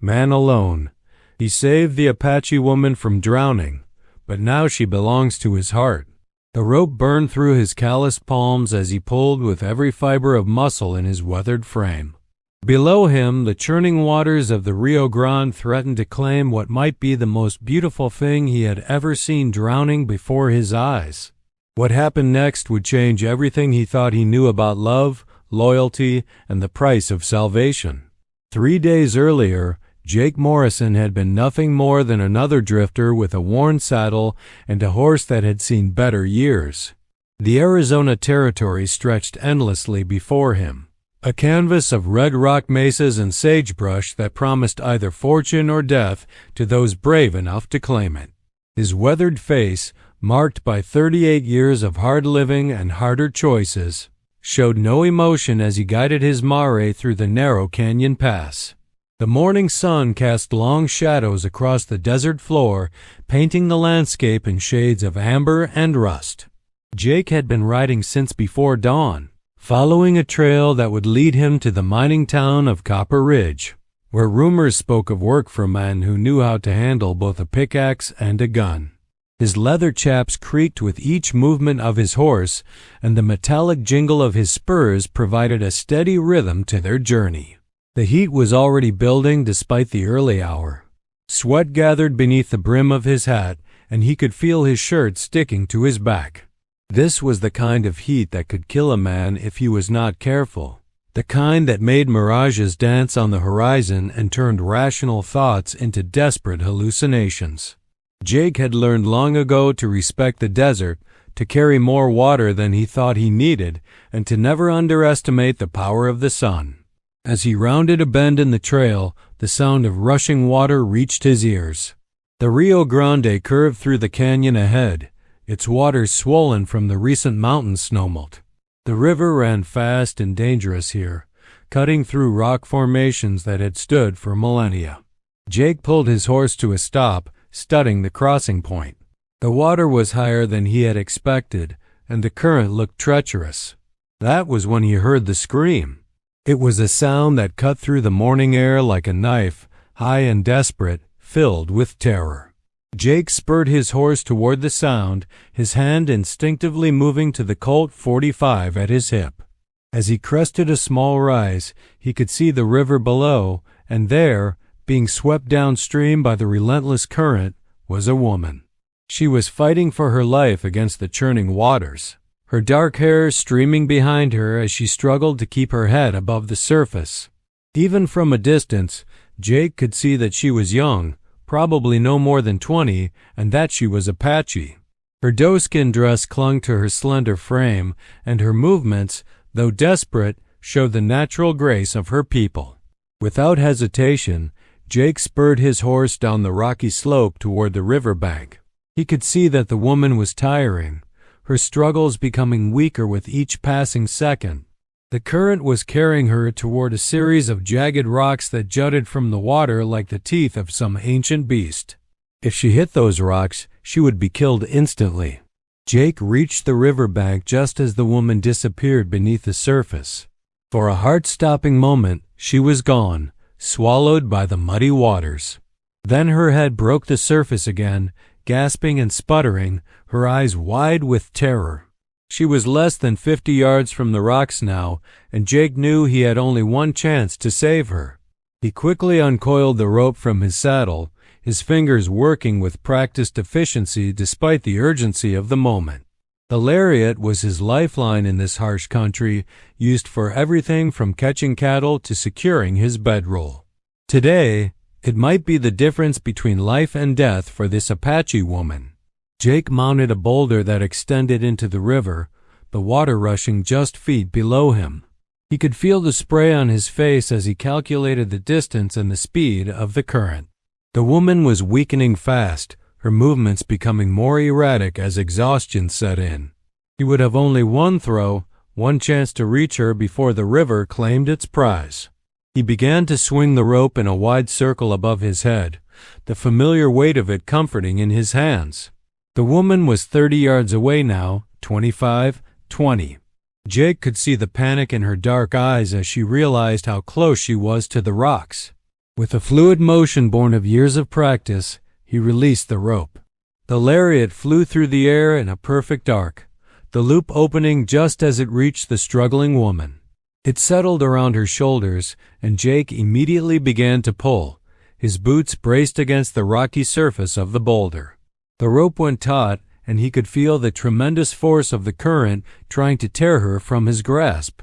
man alone. He saved the Apache woman from drowning, but now she belongs to his heart. The rope burned through his calloused palms as he pulled with every fiber of muscle in his weathered frame. Below him, the churning waters of the Rio Grande threatened to claim what might be the most beautiful thing he had ever seen drowning before his eyes. What happened next would change everything he thought he knew about love, loyalty, and the price of salvation. 3 days earlier, Jake Morrison had been nothing more than another drifter with a worn saddle and a horse that had seen better years. The Arizona Territory stretched endlessly before him, a canvas of red rock mesas and sagebrush that promised either fortune or death to those brave enough to claim it. His weathered face, marked by 38 years of hard living and harder choices, showed no emotion as he guided his mare through the narrow canyon pass. The morning sun cast long shadows across the desert floor, painting the landscape in shades of amber and rust. Jake had been riding since before dawn, following a trail that would lead him to the mining town of Copper Ridge, where rumors spoke of work for men who knew how to handle both a pickaxe and a gun. His leather chaps creaked with each movement of his horse, and the metallic jingle of his spurs provided a steady rhythm to their journey. The heat was already building despite the early hour. Sweat gathered beneath the brim of his hat, and he could feel his shirt sticking to his back. This was the kind of heat that could kill a man if he was not careful, the kind that made mirages dance on the horizon and turned rational thoughts into desperate hallucinations. Jake had learned long ago to respect the desert, to carry more water than he thought he needed, and to never underestimate the power of the sun. As he rounded a bend in the trail, the sound of rushing water reached his ears. The Rio Grande curved through the canyon ahead, its waters swollen from the recent mountain snowmelt. The river ran fast and dangerous here, cutting through rock formations that had stood for millennia. Jake pulled his horse to a stop, studying the crossing point. The water was higher than he had expected, and the current looked treacherous. That was when he heard the scream. It was a sound that cut through the morning air like a knife, high and desperate, filled with terror. Jake spurred his horse toward the sound, his hand instinctively moving to the Colt .45 at his hip. As he crested a small rise, he could see the river below, and there, being swept downstream by the relentless current, was a woman. She was fighting for her life against the churning waters, her dark hair streaming behind her as she struggled to keep her head above the surface. Even from a distance, Jake could see that she was young, probably no more than 20, and that she was Apache. Her doeskin dress clung to her slender frame, and her movements, though desperate, showed the natural grace of her people. Without hesitation, Jake spurred his horse down the rocky slope toward the riverbank. He could see that the woman was tiring, her struggles becoming weaker with each passing second. The current was carrying her toward a series of jagged rocks that jutted from the water like the teeth of some ancient beast. If she hit those rocks, she would be killed instantly. Jake reached the riverbank just as the woman disappeared beneath the surface. For a heart-stopping moment, she was gone, swallowed by the muddy waters. Then her head broke the surface again, gasping and sputtering, her eyes wide with terror. She was less than 50 yards from the rocks now, and Jake knew he had only one chance to save her. He quickly uncoiled the rope from his saddle, his fingers working with practiced efficiency despite the urgency of the moment. The lariat was his lifeline in this harsh country, used for everything from catching cattle to securing his bedroll. Today, it might be the difference between life and death for this Apache woman. Jake mounted a boulder that extended into the river, the water rushing just feet below him. He could feel the spray on his face as he calculated the distance and the speed of the current. The woman was weakening fast, her movements becoming more erratic as exhaustion set in. He would have only one throw, one chance to reach her before the river claimed its prize. He began to swing the rope in a wide circle above his head, the familiar weight of it comforting in his hands. The woman was 30 yards away now, 25, 20. Jake could see the panic in her dark eyes as she realized how close she was to the rocks. With a fluid motion born of years of practice, he released the rope. The lariat flew through the air in a perfect arc, the loop opening just as it reached the struggling woman. It settled around her shoulders, and Jake immediately began to pull, his boots braced against the rocky surface of the boulder. The rope went taut, and he could feel the tremendous force of the current trying to tear her from his grasp.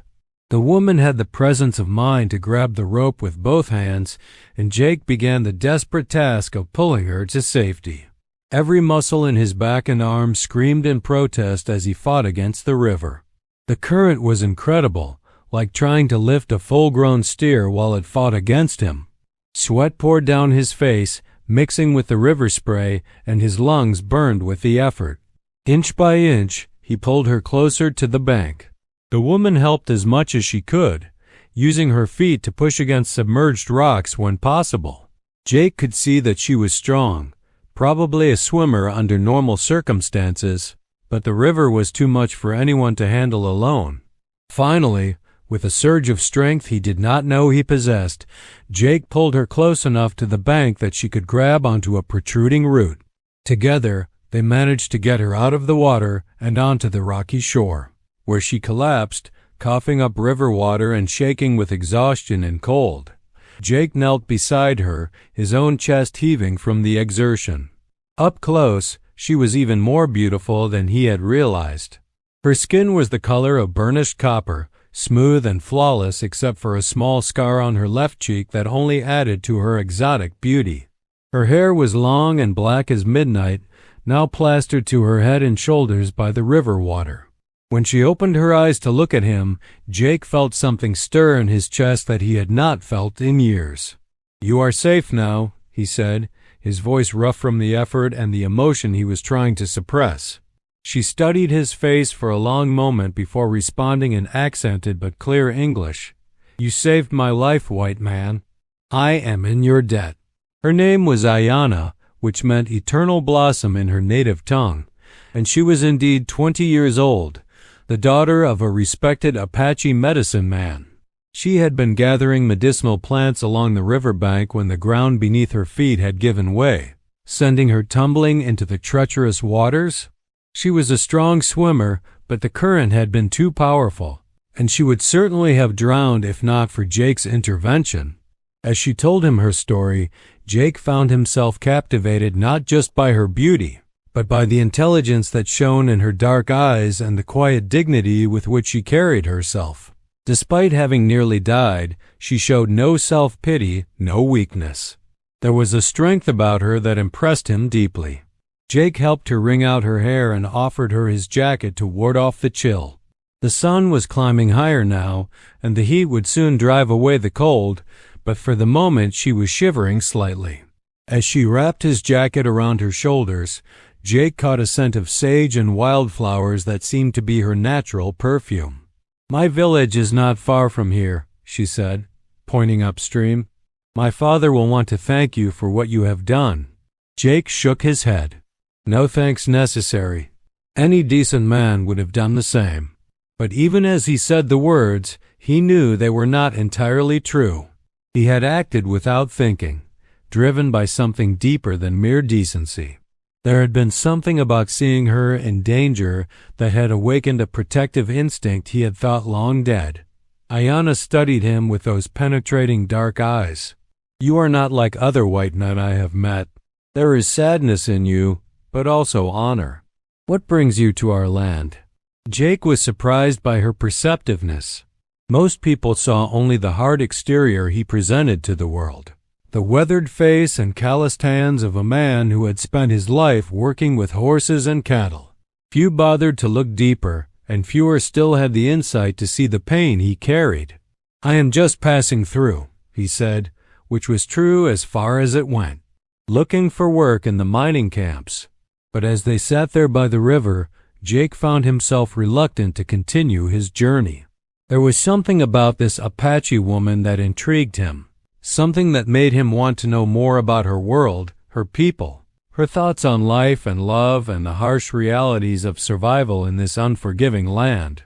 The woman had the presence of mind to grab the rope with both hands, and Jake began the desperate task of pulling her to safety. Every muscle in his back and arms screamed in protest as he fought against the river. The current was incredible, like trying to lift a full-grown steer while it fought against him. Sweat poured down his face, mixing with the river spray, and his lungs burned with the effort. Inch by inch, he pulled her closer to the bank. The woman helped as much as she could, using her feet to push against submerged rocks when possible. Jake could see that she was strong, probably a swimmer under normal circumstances, but the river was too much for anyone to handle alone. Finally, with a surge of strength he did not know he possessed, Jake pulled her close enough to the bank that she could grab onto a protruding root. Together, they managed to get her out of the water and onto the rocky shore, where she collapsed, coughing up river water and shaking with exhaustion and cold. Jake knelt beside her, his own chest heaving from the exertion. Up close, she was even more beautiful than he had realized. Her skin was the color of burnished copper, smooth and flawless except for a small scar on her left cheek that only added to her exotic beauty. Her hair was long and black as midnight, now plastered to her head and shoulders by the river water. When she opened her eyes to look at him, Jake felt something stir in his chest that he had not felt in years. "You are safe now," he said, his voice rough from the effort and the emotion he was trying to suppress. She studied his face for a long moment before responding in accented but clear English. "You saved my life, white man. I am in your debt." Her name was Ayanna, which meant eternal blossom in her native tongue, and she was indeed 20 years old, the daughter of a respected Apache medicine man. She had been gathering medicinal plants along the riverbank when the ground beneath her feet had given way, sending her tumbling into the treacherous waters. She was a strong swimmer, but the current had been too powerful, and she would certainly have drowned if not for Jake's intervention. As she told him her story, Jake found himself captivated not just by her beauty, but by the intelligence that shone in her dark eyes and the quiet dignity with which she carried herself. Despite having nearly died, she showed no self-pity, no weakness. There was a strength about her that impressed him deeply. Jake helped her wring out her hair and offered her his jacket to ward off the chill. The sun was climbing higher now, and the heat would soon drive away the cold, but for the moment she was shivering slightly. As she wrapped his jacket around her shoulders, Jake caught a scent of sage and wildflowers that seemed to be her natural perfume. "My village is not far from here," she said, pointing upstream. "My father will want to thank you for what you have done." Jake shook his head. "No thanks necessary. Any decent man would have done the same." But even as he said the words, he knew they were not entirely true. He had acted without thinking, driven by something deeper than mere decency. There had been something about seeing her in danger that had awakened a protective instinct he had thought long dead. Ayanna studied him with those penetrating dark eyes. "You are not like other white men I have met. There is sadness in you, but also honor. What brings you to our land?" Jake was surprised by her perceptiveness. Most people saw only the hard exterior he presented to the world. The weathered face and calloused hands of a man who had spent his life working with horses and cattle. Few bothered to look deeper, and fewer still had the insight to see the pain he carried. "I am just passing through," he said, which was true as far as it went, "looking for work in the mining camps." But as they sat there by the river, Jake found himself reluctant to continue his journey. There was something about this Apache woman that intrigued him. Something that made him want to know more about her world, her people, her thoughts on life and love and the harsh realities of survival in this unforgiving land.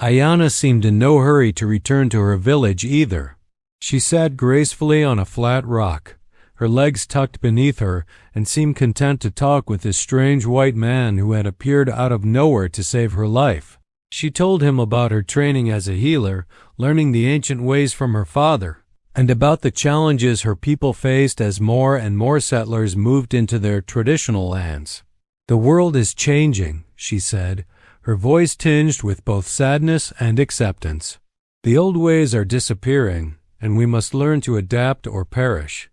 Ayanna seemed in no hurry to return to her village either. She sat gracefully on a flat rock, her legs tucked beneath her, and seemed content to talk with this strange white man who had appeared out of nowhere to save her life. She told him about her training as a healer, learning the ancient ways from her father, and about the challenges her people faced as more and more settlers moved into their traditional lands. "The world is changing," she said, her voice tinged with both sadness and acceptance. "The old ways are disappearing, and we must learn to adapt or perish.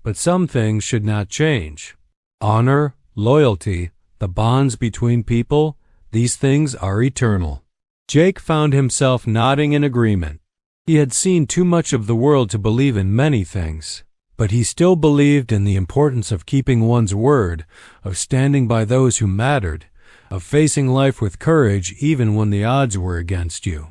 But some things should not change. Honor, loyalty, the bonds between people, these things are eternal." Jake found himself nodding in agreement. He had seen too much of the world to believe in many things, but he still believed in the importance of keeping one's word, of standing by those who mattered, of facing life with courage even when the odds were against you.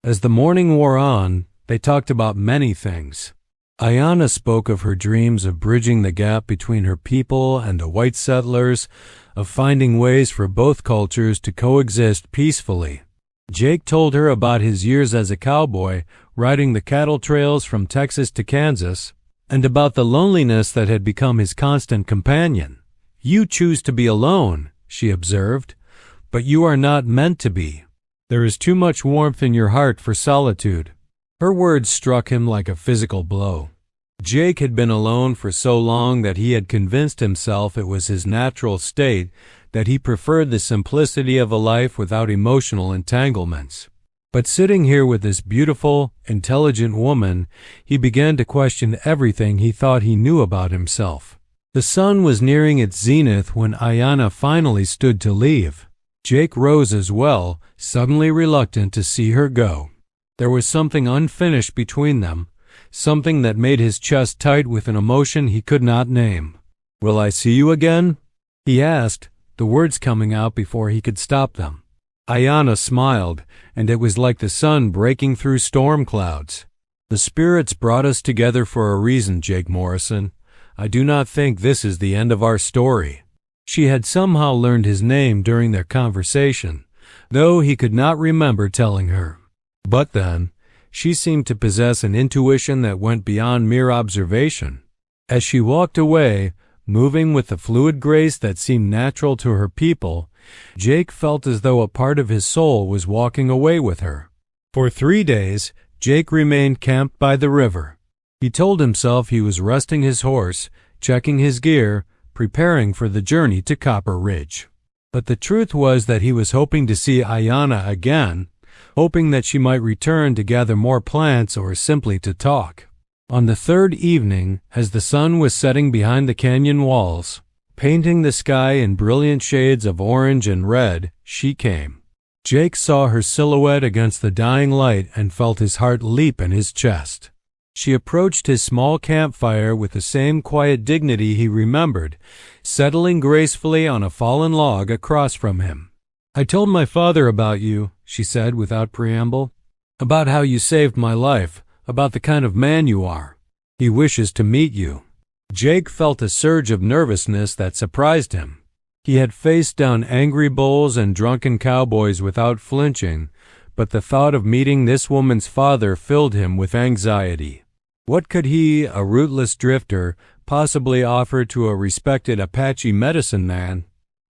As the morning wore on, they talked about many things. Ayanna spoke of her dreams of bridging the gap between her people and the white settlers, of finding ways for both cultures to coexist peacefully. Jake told her about his years as a cowboy, riding the cattle trails from Texas to Kansas, and about the loneliness that had become his constant companion. "You choose to be alone," she observed, "but you are not meant to be. There is too much warmth in your heart for solitude." Her words struck him like a physical blow. Jake had been alone for so long that he had convinced himself it was his natural state, that he preferred the simplicity of a life without emotional entanglements. But sitting here with this beautiful, intelligent woman, he began to question everything he thought he knew about himself. The sun was nearing its zenith when Ayanna finally stood to leave. Jake rose as well, suddenly reluctant to see her go. There was something unfinished between them, something that made his chest tight with an emotion he could not name. "Will I see you again?" he asked, the words coming out before he could stop them. Ayanna smiled, and it was like the sun breaking through storm clouds. "The spirits brought us together for a reason, Jake Morrison. I do not think this is the end of our story." She had somehow learned his name during their conversation, though he could not remember telling her. But then, she seemed to possess an intuition that went beyond mere observation. As she walked away, moving with the fluid grace that seemed natural to her people, Jake felt as though a part of his soul was walking away with her. For 3 days, Jake remained camped by the river. He told himself he was resting his horse, checking his gear, preparing for the journey to Copper Ridge. But the truth was that he was hoping to see Ayanna again, hoping that she might return to gather more plants or simply to talk. On the 3rd evening, as the sun was setting behind the canyon walls, painting the sky in brilliant shades of orange and red, she came. Jake saw her silhouette against the dying light and felt his heart leap in his chest. She approached his small campfire with the same quiet dignity he remembered, settling gracefully on a fallen log across from him. "I told my father about you," she said without preamble, "about how you saved my life, about the kind of man you are. He wishes to meet you." Jake felt a surge of nervousness that surprised him. He had faced down angry bulls and drunken cowboys without flinching, but the thought of meeting this woman's father filled him with anxiety. What could he, a rootless drifter, possibly offer to a respected Apache medicine man?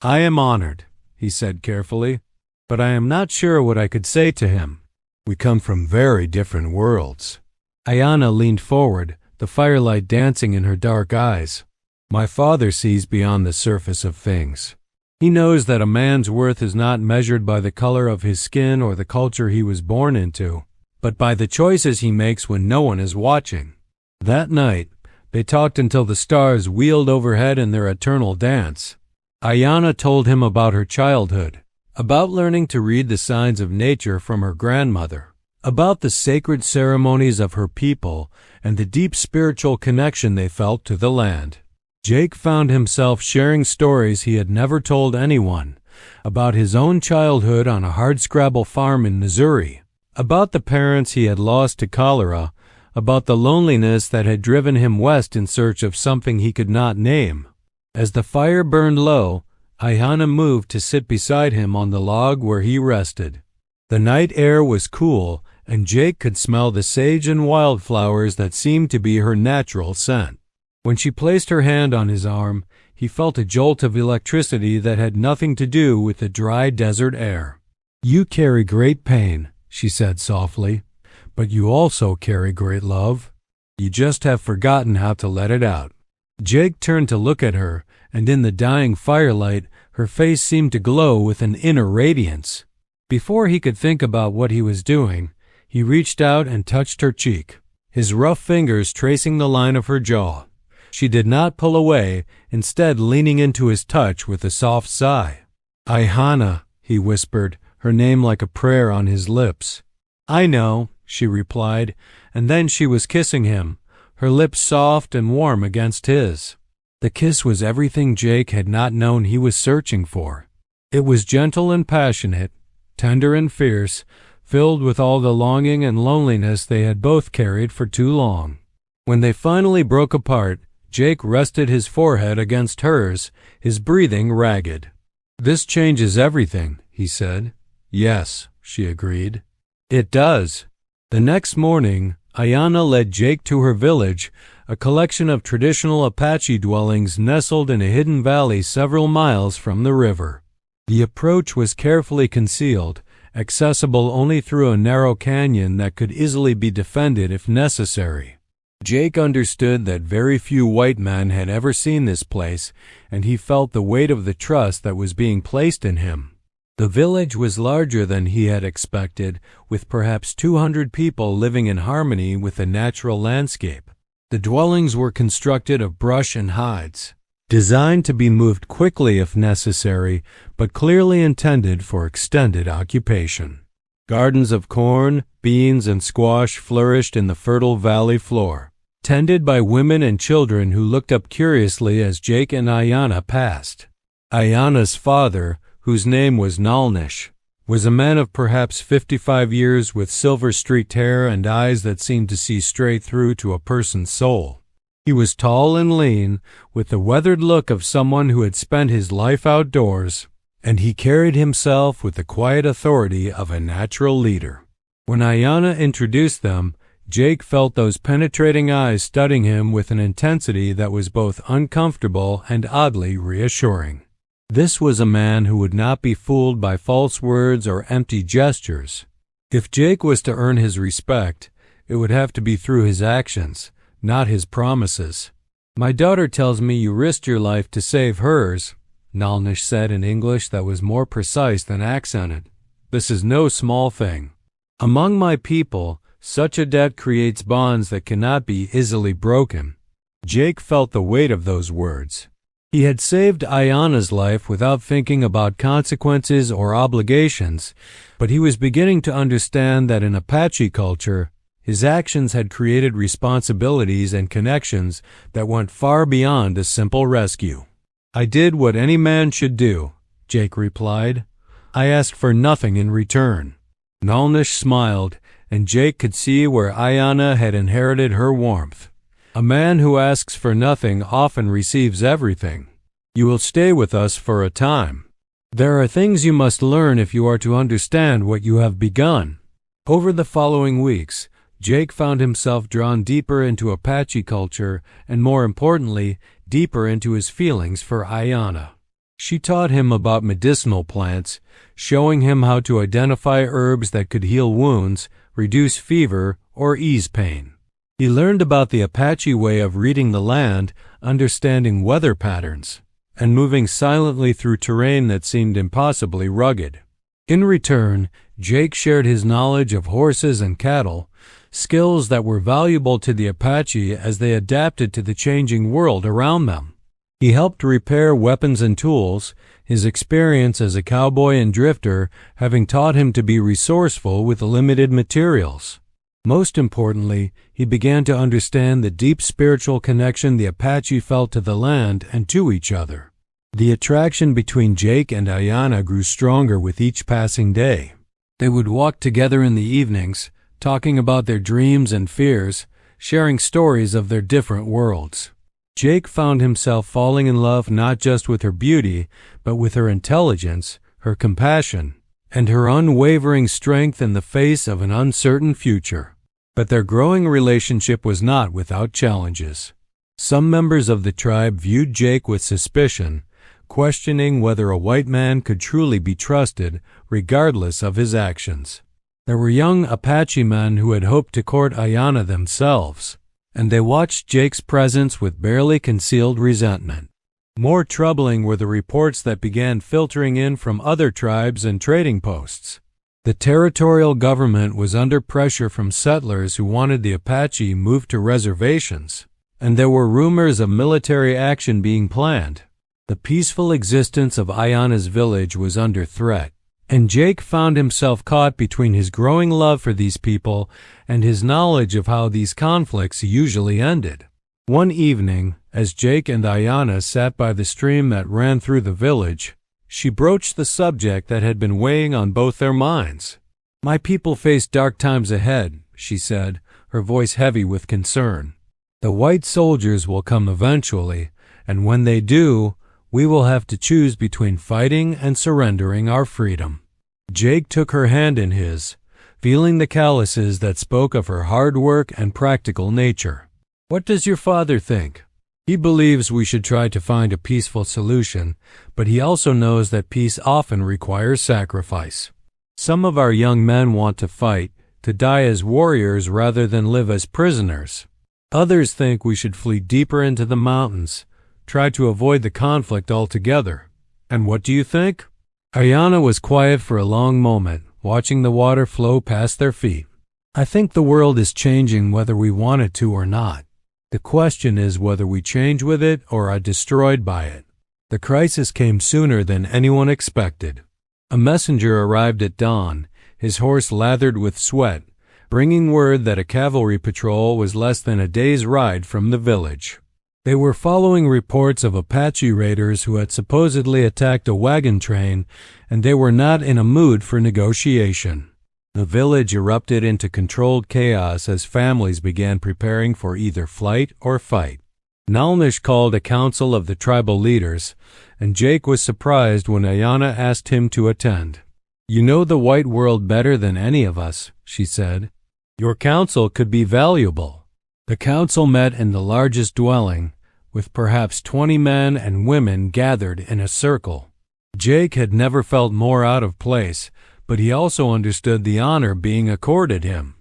"I am honored," he said carefully, "but I am not sure what I could say to him. We come from very different worlds." Ayanna leaned forward, the firelight dancing in her dark eyes. "My father sees beyond the surface of things. He knows that a man's worth is not measured by the color of his skin or the culture he was born into, but by the choices he makes when no one is watching." That night, they talked until the stars wheeled overhead in their eternal dance. Ayanna told him about her childhood, about learning to read the signs of nature from her grandmother, about the sacred ceremonies of her people and the deep spiritual connection they felt to the land. Jake found himself sharing stories he had never told anyone, about his own childhood on a hardscrabble farm in Missouri, about the parents he had lost to cholera, about the loneliness that had driven him west in search of something he could not name. As the fire burned low, Ayanna moved to sit beside him on the log where he rested. The night air was cool, and Jake could smell the sage and wildflowers that seemed to be her natural scent. When she placed her hand on his arm, he felt a jolt of electricity that had nothing to do with the dry desert air. "You carry great pain," she said softly, "but you also carry great love. You just have forgotten how to let it out." Jake turned to look at her, and in the dying firelight, her face seemed to glow with an inner radiance. Before he could think about what he was doing, he reached out and touched her cheek, his rough fingers tracing the line of her jaw. She did not pull away, instead leaning into his touch with a soft sigh. "Ayana," he whispered, her name like a prayer on his lips. "I know," she replied, and then she was kissing him, her lips soft and warm against his. The kiss was everything Jake had not known he was searching for. It was gentle and passionate, tender and fierce, filled with all the longing and loneliness they had both carried for too long. When they finally broke apart, Jake rested his forehead against hers, his breathing ragged. "This changes everything," he said. "Yes," she agreed. "It does." The next morning, Ayana led Jake to her village, a collection of traditional Apache dwellings nestled in a hidden valley several miles from the river. The approach was carefully concealed, accessible only through a narrow canyon that could easily be defended if necessary. Jake understood that very few white men had ever seen this place, and he felt the weight of the trust that was being placed in him. The village was larger than he had expected, with perhaps 200 people living in harmony with the natural landscape. The dwellings were constructed of brush and hides, designed to be moved quickly if necessary, but clearly intended for extended occupation. Gardens of corn, beans, and squash flourished in the fertile valley floor, tended by women and children who looked up curiously as Jake and Ayana passed. Ayana's father, whose name was Nalnish, was a man of perhaps 55 years with silver-streaked hair and eyes that seemed to see straight through to a person's soul. He was tall and lean, with the weathered look of someone who had spent his life outdoors, and he carried himself with the quiet authority of a natural leader. When Ayana introduced them, Jake felt those penetrating eyes studying him with an intensity that was both uncomfortable and oddly reassuring. This was a man who would not be fooled by false words or empty gestures. If Jake was to earn his respect, it would have to be through his actions, not his promises. "My daughter tells me you risked your life to save hers," Nalnish said in English that was more precise than accented. "This is no small thing. Among my people, such a debt creates bonds that cannot be easily broken." Jake felt the weight of those words. He had saved Ayana's life without thinking about consequences or obligations, but he was beginning to understand that in Apache culture, his actions had created responsibilities and connections that went far beyond a simple rescue. "I did what any man should do," Jake replied. "I asked for nothing in return." Nalnish smiled, and Jake could see where Ayana had inherited her warmth. A man who asks for nothing often receives everything. "You will stay with us for a time. There are things you must learn if you are to understand what you have begun." Over the following weeks, Jake found himself drawn deeper into Apache culture and, more importantly, deeper into his feelings for Ayana. She taught him about medicinal plants, showing him how to identify herbs that could heal wounds, reduce fever, or ease pain. He learned about the Apache way of reading the land, understanding weather patterns, and moving silently through terrain that seemed impossibly rugged. In return, Jake shared his knowledge of horses and cattle, skills that were valuable to the Apache as they adapted to the changing world around them. He helped repair weapons and tools, his experience as a cowboy and drifter having taught him to be resourceful with limited materials. Most importantly, he began to understand the deep spiritual connection the Apache felt to the land and to each other. The attraction between Jake and Ayana grew stronger with each passing day. They would walk together in the evenings, talking about their dreams and fears, sharing stories of their different worlds. Jake found himself falling in love not just with her beauty, but with her intelligence, her compassion, and her unwavering strength in the face of an uncertain future. But their growing relationship was not without challenges. Some members of the tribe viewed Jake with suspicion, questioning whether a white man could truly be trusted, regardless of his actions. There were young Apache men who had hoped to court Ayanna themselves, and they watched Jake's presence with barely concealed resentment. More troubling were the reports that began filtering in from other tribes and trading posts. The territorial government was under pressure from settlers who wanted the Apache moved to reservations, and there were rumors of military action being planned. The peaceful existence of Ayanna's village was under threat, and Jake found himself caught between his growing love for these people and his knowledge of how these conflicts usually ended. One evening, as Jake and Ayanna sat by the stream that ran through the village, she broached the subject that had been weighing on both their minds. "My people face dark times ahead," she said, her voice heavy with concern. "The white soldiers will come eventually, and when they do, we will have to choose between fighting and surrendering our freedom." Jake took her hand in his, feeling the calluses that spoke of her hard work and practical nature. "What does your father think?" "He believes we should try to find a peaceful solution, but he also knows that peace often requires sacrifice. Some of our young men want to fight, to die as warriors rather than live as prisoners. Others think we should flee deeper into the mountains, try to avoid the conflict altogether. And what do you think?" Ayanna was quiet for a long moment, watching the water flow past their feet. "I think the world is changing whether we want it to or not. The question is whether we change with it or are destroyed by it." The crisis came sooner than anyone expected. A messenger arrived at dawn, his horse lathered with sweat, bringing word that a cavalry patrol was less than a day's ride from the village. They were following reports of Apache raiders who had supposedly attacked a wagon train, and they were not in a mood for negotiation. The village erupted into controlled chaos as families began preparing for either flight or fight. Nalnish called a council of the tribal leaders, and Jake was surprised when Ayanna asked him to attend. "You know the white world better than any of us," she said. "Your counsel could be valuable." The council met in the largest dwelling, with perhaps 20 men and women gathered in a circle. Jake had never felt more out of place, but he also understood the honor being accorded him.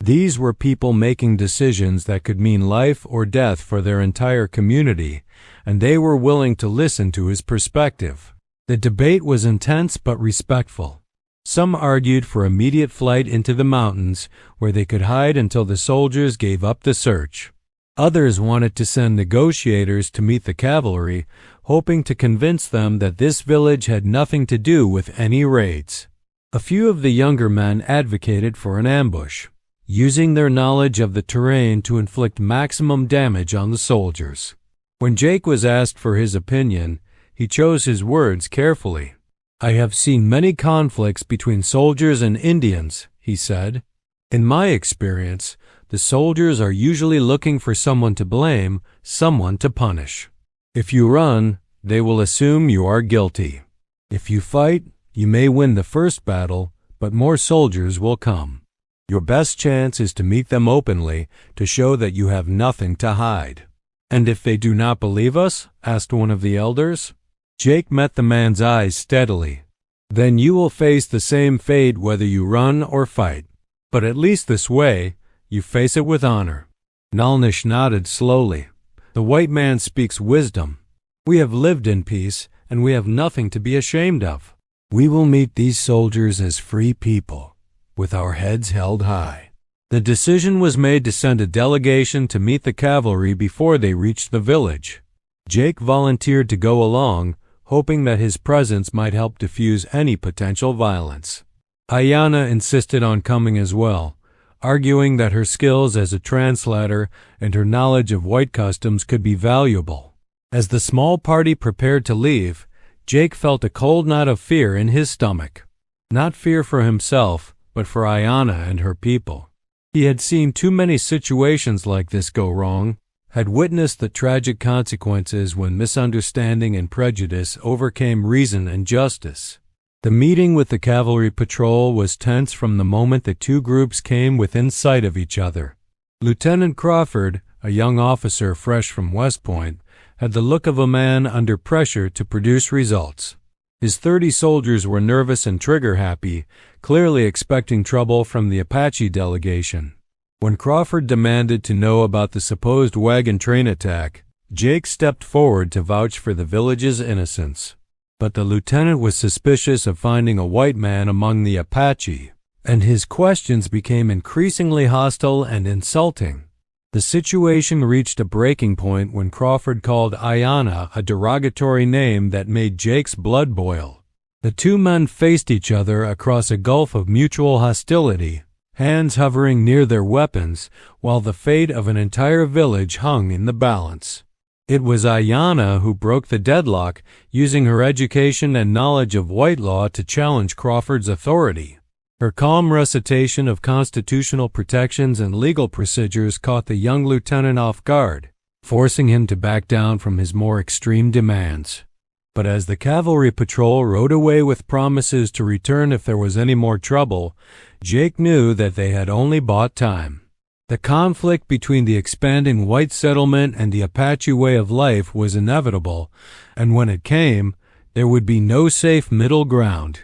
These were people making decisions that could mean life or death for their entire community, and they were willing to listen to his perspective. The debate was intense but respectful. Some argued for immediate flight into the mountains, where they could hide until the soldiers gave up the search. Others wanted to send negotiators to meet the cavalry, hoping to convince them that this village had nothing to do with any raids. A few of the younger men advocated for an ambush, using their knowledge of the terrain to inflict maximum damage on the soldiers. When Jake was asked for his opinion, he chose his words carefully. "I have seen many conflicts between soldiers and Indians," he said. "In my experience, the soldiers are usually looking for someone to blame, someone to punish. If you run, they will assume you are guilty. If you fight, you may win the first battle, but more soldiers will come. Your best chance is to meet them openly, to show that you have nothing to hide." "And if they do not believe us?" asked one of the elders. Jake met the man's eyes steadily. "Then you will face the same fate whether you run or fight. But at least this way, you face it with honor." Nalnish nodded slowly. "The white man speaks wisdom. We have lived in peace, and we have nothing to be ashamed of. We will meet these soldiers as free people, with our heads held high." The decision was made to send a delegation to meet the cavalry before they reached the village. Jake volunteered to go along, hoping that his presence might help diffuse any potential violence. Ayanna insisted on coming as well, arguing that her skills as a translator and her knowledge of white customs could be valuable. As the small party prepared to leave, Jake felt a cold knot of fear in his stomach. Not fear for himself, but for Ayanna and her people. He had seen too many situations like this go wrong, had witnessed the tragic consequences when misunderstanding and prejudice overcame reason and justice. The meeting with the cavalry patrol was tense from the moment the two groups came within sight of each other. Lieutenant Crawford, a young officer fresh from West Point, had the look of a man under pressure to produce results. His 30 soldiers were nervous and trigger-happy, clearly expecting trouble from the Apache delegation. When Crawford demanded to know about the supposed wagon train attack, Jake stepped forward to vouch for the village's innocence. But the lieutenant was suspicious of finding a white man among the Apache, and his questions became increasingly hostile and insulting. The situation reached a breaking point when Crawford called Ayanna a derogatory name that made Jake's blood boil. The two men faced each other across a gulf of mutual hostility, hands hovering near their weapons, while the fate of an entire village hung in the balance. It was Ayanna who broke the deadlock, using her education and knowledge of white law to challenge Crawford's authority. Her calm recitation of constitutional protections and legal procedures caught the young lieutenant off guard, forcing him to back down from his more extreme demands. But as the cavalry patrol rode away with promises to return if there was any more trouble, Jake knew that they had only bought time. The conflict between the expanding white settlement and the Apache way of life was inevitable, and when it came, there would be no safe middle ground.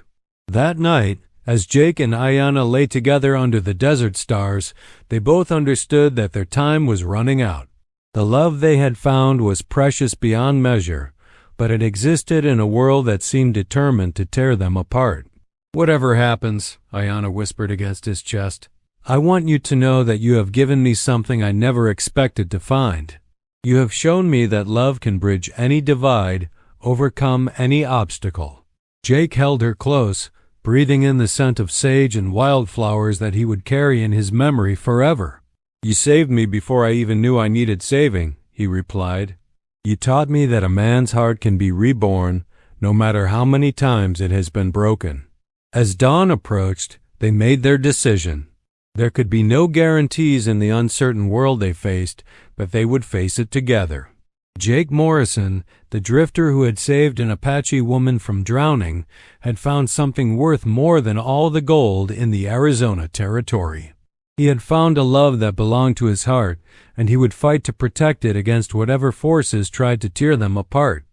That night, as Jake and Ayanna lay together under the desert stars, they both understood that their time was running out. The love they had found was precious beyond measure, but it existed in a world that seemed determined to tear them apart. "Whatever happens," Ayanna whispered against his chest, "I want you to know that you have given me something I never expected to find. You have shown me that love can bridge any divide, overcome any obstacle." Jake held her close, breathing in the scent of sage and wildflowers that he would carry in his memory forever. "You saved me before I even knew I needed saving," he replied. "You taught me that a man's heart can be reborn, no matter how many times it has been broken." As dawn approached, they made their decision. There could be no guarantees in the uncertain world they faced, but they would face it together. Jake Morrison, the drifter who had saved an Apache woman from drowning, had found something worth more than all the gold in the Arizona Territory. He had found a love that belonged to his heart, and he would fight to protect it against whatever forces tried to tear them apart.